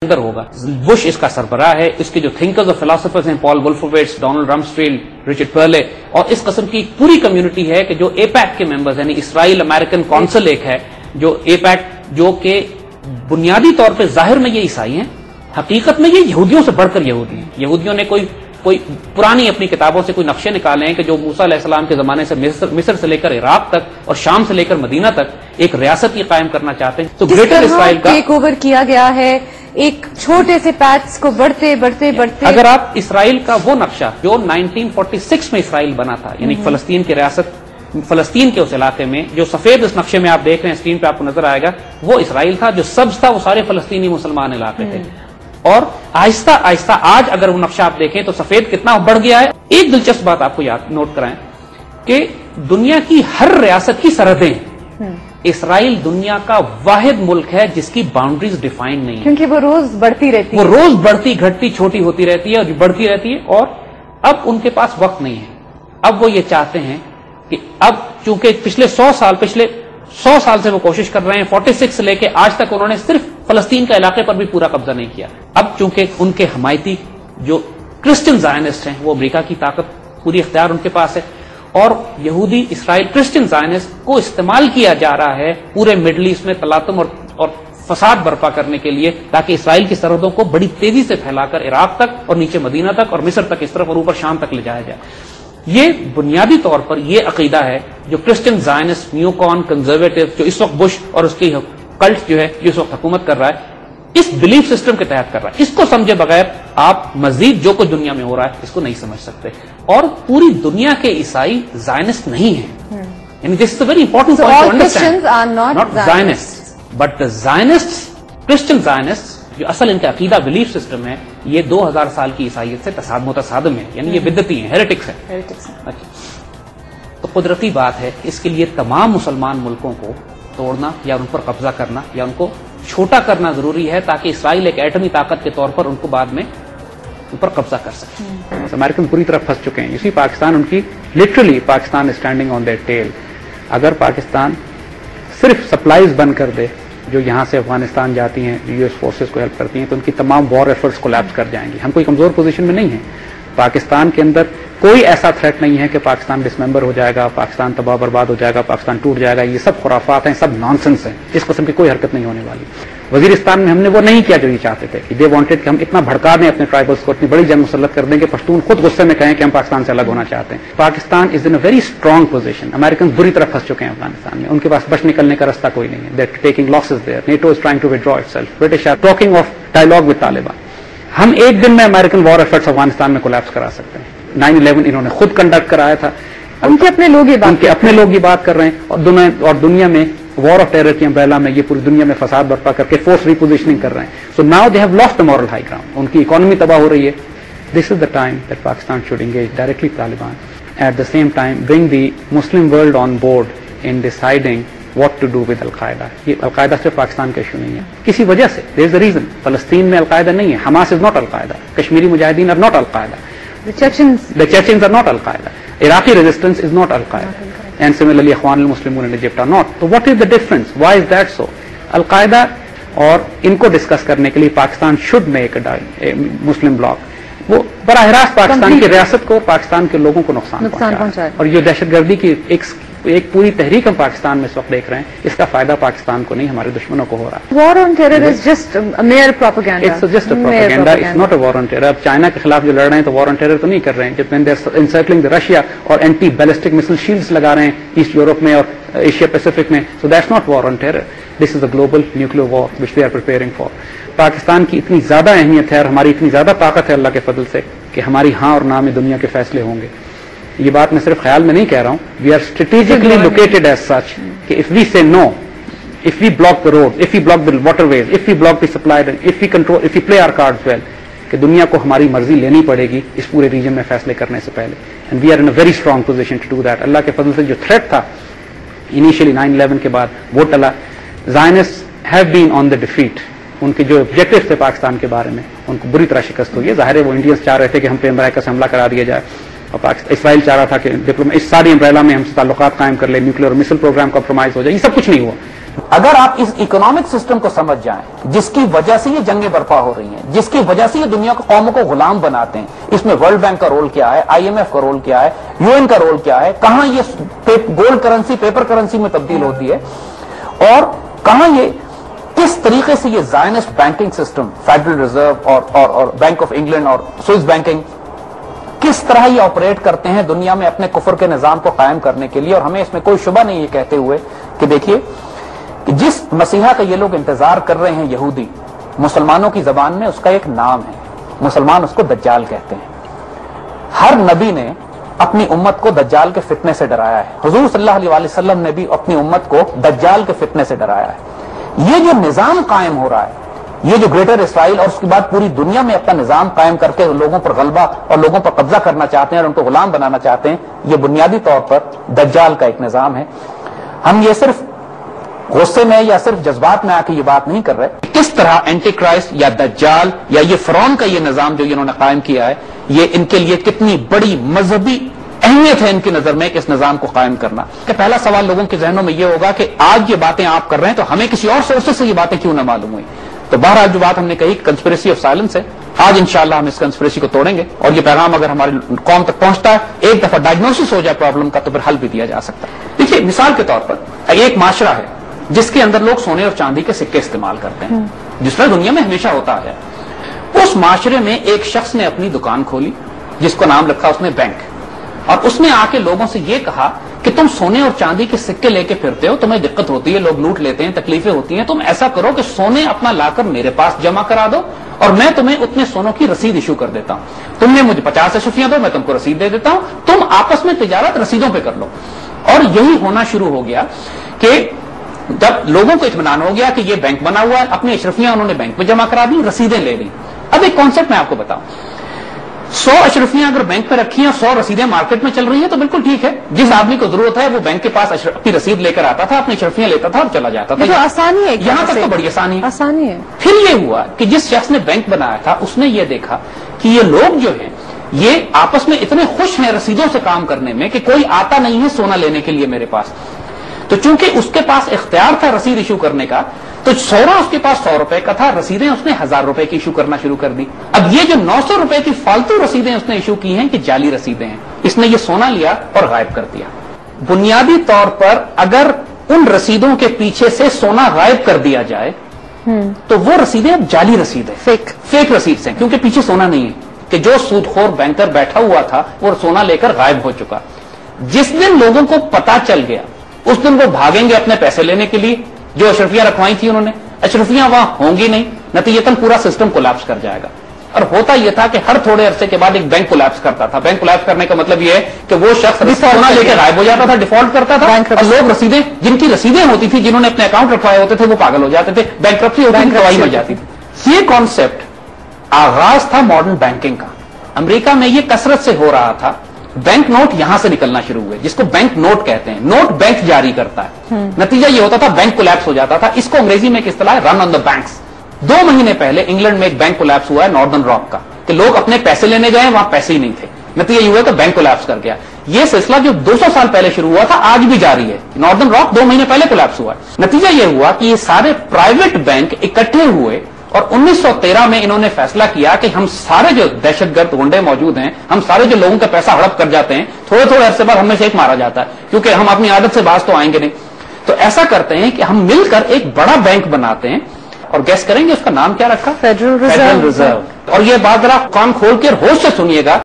اندر ہوگا. بش اس کا سربراہ ہے. اس کے جو تھنکرز اور فلاسفرز ہیں پال وولفوویٹس, ڈونلڈ رمسفیلڈ, رچرڈ پرلے, اور اس قسم کی پوری کمیونٹی ہے کہ جو اے پیک کے ممبرز یعنی اسرائیل امریکن کونسل ایک ہے جو اے پیک, جو کہ بنیادی طور پہ ظاہر میں یہ عیسائی ہیں, حقیقت میں یہ یہودیوں سے بڑھ کر یہودی ہیں. یہودیوں نے کوئی پرانی اپنی کتابوں سے کوئی نقشے نکالے ہیں کہ جو موسیٰ علیہ السلام کے زمانے سے مصر سے لے کر عراق تک اور شام سے لے کر مدینہ تک ایک ریاست کی قائم کرنا چاہتے ہیں. تو گریٹر اسرائیل کا ٹیک اوور کیا گیا ہے ایک چھوٹے سے پیچ کو بڑھتے بڑھتے بڑھتے. اگر آپ اسرائیل کا وہ نقشہ جو 1946 میں اسرائیل بنا تھا, یعنی فلسطین کی ریاست, فلسطین کے اس علاقے میں جو سفید اس نقشے میں آپ دیکھ رہے ہیں اسکرین پہ آپ کو نظر آئے گا, وہ اسرائیل تھا. جو سبز تھا وہ سارے فلسطینی مسلمان علاقے تھے. اور آہستہ آہستہ آج اگر وہ نقشہ آپ دیکھیں تو سفید کتنا بڑھ گیا ہے. ایک دلچسپ بات آپ کو یاد نوٹ کرائیں کہ دنیا کی ہر ریاست کی سرحدیں, اسرائیل دنیا کا واحد ملک ہے جس کی باؤنڈریز ڈیفائن نہیں ہے, کیونکہ وہ روز بڑھتی رہتی ہے, وہ روز بڑھتی گھٹتی چھوٹی ہوتی رہتی ہے اور بڑھتی رہتی ہے. اور اب ان کے پاس وقت نہیں ہے. اب وہ یہ چاہتے ہیں کہ اب چونکہ پچھلے 100 سال سے وہ کوشش کر رہے ہیں, 46 سے لے کے آج تک انہوں نے صرف فلسطین کا علاقے پر بھی پورا قبضہ نہیں کیا. اب چونکہ ان کے حمایتی جو کرسچن زائنسٹ ہیں وہ امریکہ کی طاقت پوری اختیار ان کے پاس ہے, اور یہودی اسرائیل کرسچن زائنسٹ کو استعمال کیا جا رہا ہے پورے مڈل ایسٹ میں تلاطم اور فساد برپا کرنے کے لیے, تاکہ اسرائیل کی سرحدوں کو بڑی تیزی سے پھیلا کر عراق تک اور نیچے مدینہ تک اور مصر تک اس طرف اور اوپر شام تک لے جایا جائے. یہ بنیادی طور پر یہ عقیدہ ہے جو کرسچن زائنسٹ, نیو کون, کنزرویٹو, جو اس وقت بش اور اس کی کلٹ جو ہے جو اس وقت حکومت کر رہا ہے, اس بلیف سسٹم کے تحت کر رہا ہے. اس کو سمجھے بغیر آپ مزید جو کچھ دنیا میں ہو رہا ہے اس کو نہیں سمجھ سکتے. اور پوری دنیا کے عیسائی زائنسٹ نہیں ہیں. یعنی this is a very important point to understand. Not Zionist but Zionist, Christian Zionist جو اصل ان کا عقیدہ بلیف سسٹم ہے, یہ 2000 سال کی عیسائیت سے متصادم ہے. یعنی یہ بدعتی ہیں, ہیریٹکس ہیں. تو قدرتی بات ہے اس کے لیے تمام مسلمان ملکوں کو توڑنا یا ان پر قبضہ کرنا یا ان کو چھوٹا کرنا ضروری ہے, تاکہ اسرائیل ایک ایٹمی طاقت کے طور پر ان کو بعد میں ان پر قبضہ کر سکے. امریکن پوری طرح پھنس چکے ہیں. اسی پاکستان ان کی literally Pakistan standing on their tail. اگر پاکستان صرف سپلائیز بند کر دے جو یہاں سے افغانستان جاتی ہیں, یو ایس فورسز کو ہیلپ کرتی ہیں, تو ان کی تمام وار ایفرٹس کولیپس کر جائیں گی. ہم کوئی کمزور پوزیشن میں نہیں ہیں. پاکستان کے اندر کوئی ایسا تھریٹ نہیں ہے کہ پاکستان ڈسممبر ہو جائے گا, پاکستان تباہ برباد ہو جائے گا, پاکستان ٹوٹ جائے گا. یہ سب خرافات ہیں, سب نان سینس ہیں. اس قسم کی کوئی حرکت نہیں ہونے والی. وزیرستان میں ہم نے وہ نہیں کیا جو یہ چاہتے تھے. دے وانٹڈ کہ ہم اتنا بھڑکا دیں اپنے ٹرائبلس کو, اتنی بڑی جنگ مسلط کر دیں کہ پشتون خود غصے میں کہیں کہ ہم پاکستان سے الگ ہونا چاہتے ہیں. Pakistan is in a very strong position. American بری طرح پھنس چکے ہیں افغانستان میں. ان کے پاس بچ نکلنے کا راستہ کوئی نہیں ہے. They are taking losses there. NATO is trying to withdraw itself. British are talking of dialogue with Taliban. ہم ایک دن میں امریکن وار ایفرٹس افغانستان میں کولیپس کرا سکتے ہیں. 9/11 انہوں نے خود کنڈکٹ کرایا تھا. ان کے اپنے لوگ یہ بات کر رہے ہیں, اور دنیا میں وار آف ٹیرر کی امبریلا میں یہ پوری دنیا میں فساد برپا کر کے فورس ریپوزیشننگ کر رہے ہیں. So now they have lost the moral high ground. ان کی اکانومی تباہ ہو رہی ہے. This is the time that Pakistan should engage directly Taliban. At the same time bring the Muslim world on board in deciding what to do with al Qaeda. یہ al Qaeda صرف پاکستان کا issue نہیں ہے, کسی وجہ سے. There is a reason. فلسطین میں القاعدہ نہیں ہے. Hamas is not al-Qaeda. Kashmiri mujahideen are not al-Qaeda. The Chechens are not Al-Qaeda. Iraqi resistance is not Al-Qaeda. And similarly, Ikhwan al-Muslimun in Egypt are not. So what is the difference? Why is that so? Al-Qaeda اور ان کو discuss کرنے کے لیے Pakistan should make a Muslim bloc. وہ براہ راست پاکستان کی ریاست کو, پاکستان کے لوگوں کو نقصان پہنچائے. اور یہ دہشت گردی کی ایک پوری تحریک ہم پاکستان میں اس وقت دیکھ رہے ہیں, اس کا فائدہ پاکستان کو نہیں ہمارے دشمنوں کو ہو رہا ہے. War on terror is just a mere propaganda. It's just a propaganda, it's not a war on terror. اب چائنا کے خلاف جو لڑ رہے ہیں تو وار آن ٹیرر تو نہیں کر رہے ہیں. جب دے آر انسرکلنگ دی رشیا اور اینٹی بیلسٹک مسل شیلڈز لگا رہے ہیں ایسٹ یورپ میں اور ایشیا پیسفک میں, so that's not war on terror. This is a global nuclear war which they are preparing for. Pakistan کی اتنی زیادہ اہمیت ہے اور ہماری اتنی زیادہ طاقت ہے اللہ کے فضل سے کہ ہماری ہاں اور نہ میں دنیا کے فیصلے ہوں گے. یہ بات میں صرف خیال میں نہیں کہہ رہا ہوں. We are strategically located as such کہ if we say no, if we block the road, if we block the water ways, if we block the supply, if we control, if we play our cards well, کہ دنیا کو ہماری مرضی لینی پڑے گی اس پورے ریجن میں فیصلے کرنے سے پہلے. And we are in a very strong position to do that. اللہ کے فضل سے جو تھریٹ تھا انیشلی 9/11 کے بعد وہ ٹلا. زائنسٹ have been on the defeat. ان کے جو آبجیکٹو تھے پاکستان کے بارے میں ان کو بری طرح شکست ہوئی ہے. ظاہر ہے وہ انڈینس چاہ رہے تھے کہ ہم پہ امریکہ سے حملہ کرا دیا جائے, اور اسرائیل چاہ رہا تھا کہ اس ساری امبریلا میں ہم سے تعلقات قائم کر لیں, نیوکلیئر اور مسل پروگرام کمپرومائز ہو جائے. یہ سب کچھ نہیں ہوا. اگر آپ اس اکنامک سسٹم کو سمجھ جائیں جس کی وجہ سے یہ جنگیں برپا ہو رہی ہیں، جس کی وجہ سے یہ دنیا کو قوموں کو غلام بناتے ہیں، اس میں ورلڈ بینک کا رول کیا ہے، IMF کا رول کیا ہے، UN کا رول کیا ہے، کہاں یہ گولڈ کرنسی پیپر کرنسی میں تبدیل ہوتی ہے، اور کہاں یہ کس طریقے سے یہ زائنسٹ بینکنگ سسٹم فیڈرل ریزرو اور بینک آف انگلینڈ اور سوئس بینکنگ کس طرح یہ آپریٹ کرتے ہیں دنیا میں اپنے کفر کے نظام کو قائم کرنے کے لیے. اور ہمیں اس میں کوئی شبہ نہیں یہ کہتے ہوئے کہ دیکھیے کہ جس مسیحا کا یہ لوگ انتظار کر رہے ہیں یہودی، مسلمانوں کی زبان میں اس کا ایک نام ہے، مسلمان اس کو دجال کہتے ہیں. ہر نبی نے اپنی امت کو دجال کے فتنے سے ڈرایا ہے. حضور صلی اللہ علیہ وسلم نے بھی اپنی امت کو دجال کے فتنے سے ڈرایا ہے. یہ جو نظام قائم ہو رہا ہے، یہ جو گریٹر اسرائیل اور اس کے بعد پوری دنیا میں اپنا نظام قائم کر کے لوگوں پر غلبہ اور لوگوں پر قبضہ کرنا چاہتے ہیں اور ان کو غلام بنانا چاہتے ہیں، یہ بنیادی طور پر دجال کا ایک نظام ہے. ہم یہ صرف غصے میں یا صرف جذبات میں آ کے یہ بات نہیں کر رہے. کس طرح اینٹی کرائسٹ یا دجال یا یہ فرعون کا یہ نظام جو انہوں نے قائم کیا ہے، یہ ان کے لیے کتنی بڑی مذہبی اہمیت ہے ان کی نظر میں کہ اس نظام کو قائم کرنا. کہ پہلا سوال لوگوں کے ذہنوں میں یہ ہوگا کہ آج یہ باتیں آپ کر رہے ہیں تو ہمیں کسی اور سورسز سے یہ باتیں کیوں نہ معلوم ہوئی. تو بہرحال جو بات ہم نے کہی کنسپریسی آف سائلنس ہے، آج انشاءاللہ ہم اس کنسپریسی کو توڑیں گے اور یہ پیغام اگر ہماری قوم تک پہنچتا ہے، ایک دفعہ ڈائگنوسس ہو جائے پرابلم کا، تو پھر حل بھی دیا جا سکتا ہے. دیکھیے مثال کے طور پر ایک معاشرہ ہے جس کے اندر لوگ سونے اور چاندی کے سکے استعمال کرتے ہیں، جس طرح دنیا میں ہمیشہ ہوتا ہے. اس معاشرے میں ایک شخص نے اپنی دکان کھولی جس کو نام رکھا اس نے بینک، اور اس نے آ کے لوگوں سے یہ کہا کہ تم سونے اور چاندی کے سکے لے کے پھرتے ہو، تمہیں دقت ہوتی ہے، لوگ لوٹ لیتے ہیں، تکلیفیں ہوتی ہیں، تم ایسا کرو کہ سونے اپنا لا کر میرے پاس جمع کرا دو اور میں تمہیں اتنے سونوں کی رسید ایشو کر دیتا ہوں. تم نے مجھے 50 اشرفیاں دو، میں تم کو رسید دے دیتا ہوں، تم آپس میں تجارت رسیدوں پہ کر لو. اور یہی ہونا شروع ہو گیا کہ جب لوگوں کو اطمینان ہو گیا کہ یہ بینک بنا ہوا ہے، اپنی اشرفیاں انہوں نے بینک میں جمع کرا دی، رسیدیں لے لی. اب ایک کانسیپٹ میں آپ کو بتاؤں، 100 اشرفیاں اگر بینک پہ رکھی ہیں، 100 رسیدیں مارکیٹ میں چل رہی ہیں تو بالکل ٹھیک ہے. جس آدمی کو ضرورت ہے وہ بینک کے پاس اپنی رسید لے کر آتا تھا، اپنی اشرفیاں لیتا تھا اور چلا جاتا تھا. آسانی ہے، یہاں تک تو بڑی آسانی ہے. پھر یہ ہوا کہ جس شخص نے بینک بنایا تھا اس نے یہ دیکھا کہ یہ لوگ جو ہیں یہ آپس میں اتنے خوش ہیں رسیدوں سے کام کرنے میں کہ کوئی آتا نہیں ہے سونا لینے کے لیے میرے پاس. تو چونکہ اس کے پاس اختیار تھا رسید ایشو کرنے کا، تو سونا اس کے پاس 100 روپے کا تھا، رسیدیں اس نے 1000 روپے کی ایشو کرنا شروع کر دی. اب یہ جو 900 روپے کی فالتو رسیدیں اس نے ایشو کی ہیں کہ جعلی رسیدیں ہیں، اس نے یہ سونا لیا اور غائب کر دیا. بنیادی طور پر اگر ان رسیدوں کے پیچھے سے سونا غائب کر دیا جائے تو وہ رسیدیں اب جعلی رسید ہیں، فیک رسید سے، کیونکہ پیچھے سونا نہیں ہے. کہ جو سود خور بینکر بیٹھا ہوا تھا وہ سونا لے کر غائب ہو چکا. جس دن لوگوں کو پتا چل گیا اس دن وہ بھاگیں گے اپنے پیسے لینے کے لیے. جو اشرفیاں رکھوائی تھی انہوں نے، اشرفیاں وہاں ہوں گی نہیں، نتیجتاً پورا سسٹم کولیپس کر جائے گا. اور ہوتا یہ تھا کہ ہر تھوڑے عرصے کے بعد ایک بینک کولیپس کرتا تھا. بینک کولیپس کرنے کا مطلب یہ ہے کہ وہ شخص سونا لے کے غائب ہو جاتا تھا، ڈیفالٹ کرتا تھا، اور لوگ رسیدیں جن کی رسیدیں ہوتی تھی، جنہوں نے اپنے اکاؤنٹ رکھوائے ہوتے تھے، وہ پاگل ہو جاتے تھے، بینکرپسی ہوتی تھی، دوائی مر جاتی تھی. یہ کانسیپٹ آغاز تھا ماڈرن بینکنگ کا. امریکہ میں یہ کثرت سے ہو رہا تھا. بینک نوٹ یہاں سے نکلنا شروع ہوئے، جس کو بینک نوٹ کہتے ہیں. نوٹ بینک جاری کرتا ہے، نتیجہ یہ ہوتا تھا بینک کولیپس ہو جاتا تھا. اس کو انگریزی میں ایک اصطلاح ہے رن آن دا بینکس. 2 مہینے پہلے انگلینڈ میں ایک بینک کولیپس ہوا ہے ناردرن راک کا، کہ لوگ اپنے پیسے لینے گئے، وہاں پیسے ہی نہیں تھے. نتیجہ یہ ہوا کہ بینک کولیپس کر گیا. یہ سلسلہ جو 200 سال پہلے شروع ہوا تھا آج بھی جاری ہے. ناردرن راک 2 مہینے پہلے کولیپس ہوا ہے. نتیجہ یہ ہوا کہ یہ سارے پرائیویٹ بینک اکٹھے ہوئے اور 1913 میں انہوں نے فیصلہ کیا کہ ہم سارے جو دہشت گرد گنڈے موجود ہیں، ہم سارے جو لوگوں کا پیسہ ہڑپ کر جاتے ہیں، تھوڑے تھوڑے عرصے بعد ہم میں سے ایک مارا جاتا ہے، کیونکہ ہم اپنی عادت سے باز تو آئیں گے نہیں. تو ایسا کرتے ہیں کہ ہم مل کر ایک بڑا بینک بناتے ہیں، اور گیس کریں گے اس کا نام کیا رکھا؟ Federal reserve. اور یہ بات ذرا کان کھول کے ہوش سے سنیے گا.